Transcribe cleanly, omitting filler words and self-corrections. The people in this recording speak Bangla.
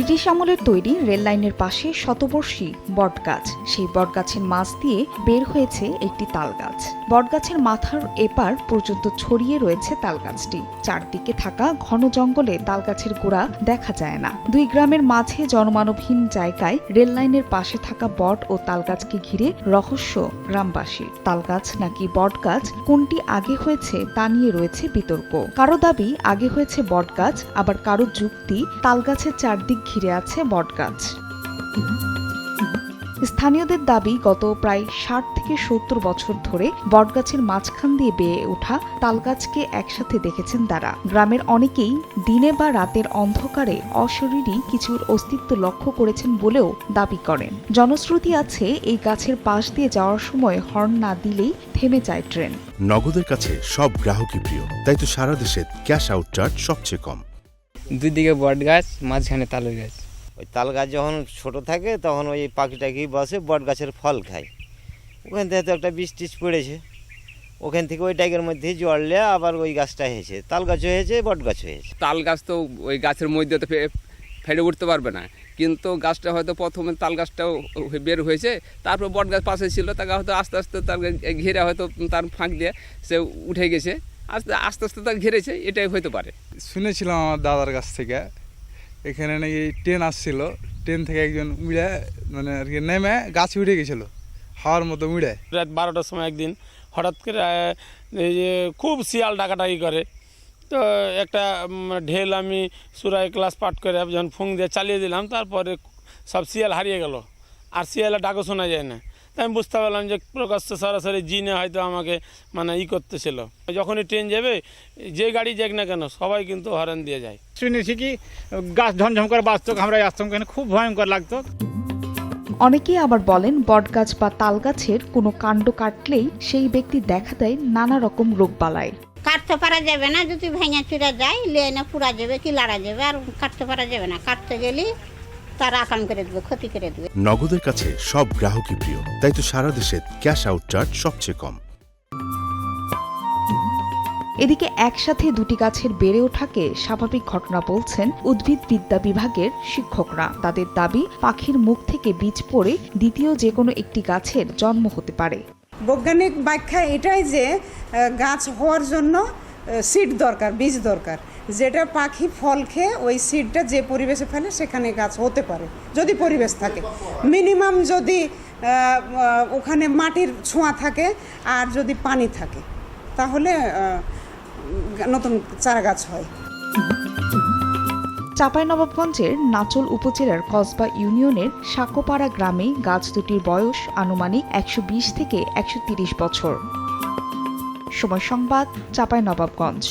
ব্রিটিশ আমলের তৈরি রেল লাইনের পাশে শতবর্ষী বটগাছ, সেই বটগাছের মাছ দিয়ে বের হয়েছে একটি তালগাছ। বটগাছের মাথার এপার পর্যন্ত ছড়িয়ে রয়েছে তালগাছটি। চারদিকে থাকা ঘন জঙ্গলে তালগাছের গোড়া দেখা যায় না। দুই গ্রামের মাঝে জনমানবহীন জায়গায় রেল লাইনের পাশে থাকা বট ও তালগাছকে ঘিরে রহস্য গ্রামবাসীর। তালগাছ নাকি বটগাছ, কোনটি আগে হয়েছে তা নিয়ে রয়েছে বিতর্ক। কারো দাবি আগে হয়েছে বটগাছ, আবার কারো যুক্তি তালগাছের চারদিক ঘিরে আছে বটগাছ। স্থানীয়দের দাবি গত প্রায় ৬০ থেকে ৭০ বছর ধরে বটগাছের মাঝখান দিয়ে বেয়ে ওঠা তালগাছকে একসাথে দেখেছেন তারা। গ্রামের অনেকেই দিনে বা রাতের অন্ধকারে অশরীরী কিছুর অস্তিত্ব লক্ষ্য করেছেন বলেও দাবি করেন। জনশ্রুতি আছে, এই গাছের পাশ দিয়ে যাওয়ার সময় হর্ন না দিলেই থেমে যায় ট্রেন। নগদের কাছে সব গ্রাহকই প্রিয়, তাই তো সারা দেশে ক্যাশ আউট চার্জ সবচেয়ে কম। দুই দিকে বট গাছ, মাঝখানে তালের গাছ। ওই তাল গাছ যখন ছোট থাকে তখন ওই পাখি টাকি বসে বট গাছের ফল খায়। ওখান থেকে তো একটা বীজ টিজ পড়েছে, ওখান থেকে ওই টাইগের মধ্যে জড়লে আবার ওই গাছটা হয়েছে, তাল গাছ হয়েছে, বট গাছ হয়েছে। তাল গাছ তো ওই গাছের মধ্যে তো ফেটে উঠতে পারবে না, কিন্তু গাছটা হয়তো প্রথমে তাল গাছটাও বের হয়েছে, তারপর বট গাছ পাশে ছিল, তাকে হয়তো আস্তে আস্তে তার ঘিরে হয়তো তার ফাঁক দিয়ে সে উঠে গেছে, আস্তে আস্তে তাকে ঘিরেছে, এটাই হতে পারে। শুনেছিলাম আমার দাদার কাছ থেকে, এখানে নাকি ট্রেন আসছিল, ট্রেন থেকে একজন উড়ে মানে আর কি নেমে গাছে উঠে গেছিল হাওয়ার মতো উড়ে। রাত 12টার সময় একদিন হঠাৎ করে এই যে খুব শিয়াল ডাকাডাকি করে, তো একটা ঢেল আমি সুরায় ক্লাস পাঠ করে যখন ফুং দিয়ে চালিয়ে দিলাম, তারপরে সব শিয়াল হারিয়ে গেল, আর শিয়ালের ডাকও শোনা যায় না। তাই আমি বুঝতে পারলাম যে প্রকাশ্য সরাসরি জিনে হয়তো আমাকে মানে করতেছিল। যখনই ট্রেন যাবে, যে গাড়ি যাক না কেন, সবাই কিন্তু হর্ন দিয়ে যায়। শুনেছি কি গাছ ঝমঝম করে বাঁচত, আমরা আসতাম, খুব ভয়ঙ্কর লাগতো। অনেকেই আবার বলেন বটগাছ বা তালগাছের কোনো কাণ্ড কাটলেই সেই ব্যক্তি দেখা দেয় নানা রকম রোগবালাই। কাটতে পারা যাবে না, যদি ভেঙে চুরা যায় লেনে পুরা যাবে কি লাড়া যাবে, আর কাটতে পারা যাবে না। কাটতে গেলে তারা আকাম করে দেবে, ক্ষতি করে দেবে। নগদের কাছে সব গ্রাহকই প্রিয়, তাই তো সারা দেশে ক্যাশ আউট চার্জ সবচেয়ে কম। এদিকে একসাথে দুটি গাছের বেড়ে ওঠাকে স্বাভাবিক ঘটনা বলছেন উদ্ভিদবিদ্যা বিভাগের শিক্ষকরা। তাদের দাবি, পাখির মুখ থেকে বীজ পড়ে দ্বিতীয় যে কোনো একটি গাছের জন্ম হতে পারে। বৈজ্ঞানিক ব্যাখ্যা এটাই যে গাছ হওয়ার জন্য সিড দরকার, বীজ দরকার, যেটা পাখি ফল খেয়ে ওই সিডটা যে পরিবেশে ফেলে সেখানে গাছ হতে পারে, যদি পরিবেশ থাকে। মিনিমাম যদি ওখানে মাটির ছোঁয়া থাকে আর যদি পানি থাকে, তাহলে নতুন চারা গাছ হয়। চাঁপাইনবাবগঞ্জের নাচল উপজেলার কসবা ইউনিয়নের সাকোপাড়া গ্রামে গাছ দুটির বয়স আনুমানিক ১২০ থেকে ১৩০ বছর। সময় সংবাদ, চাঁপাইনবাবগঞ্জ।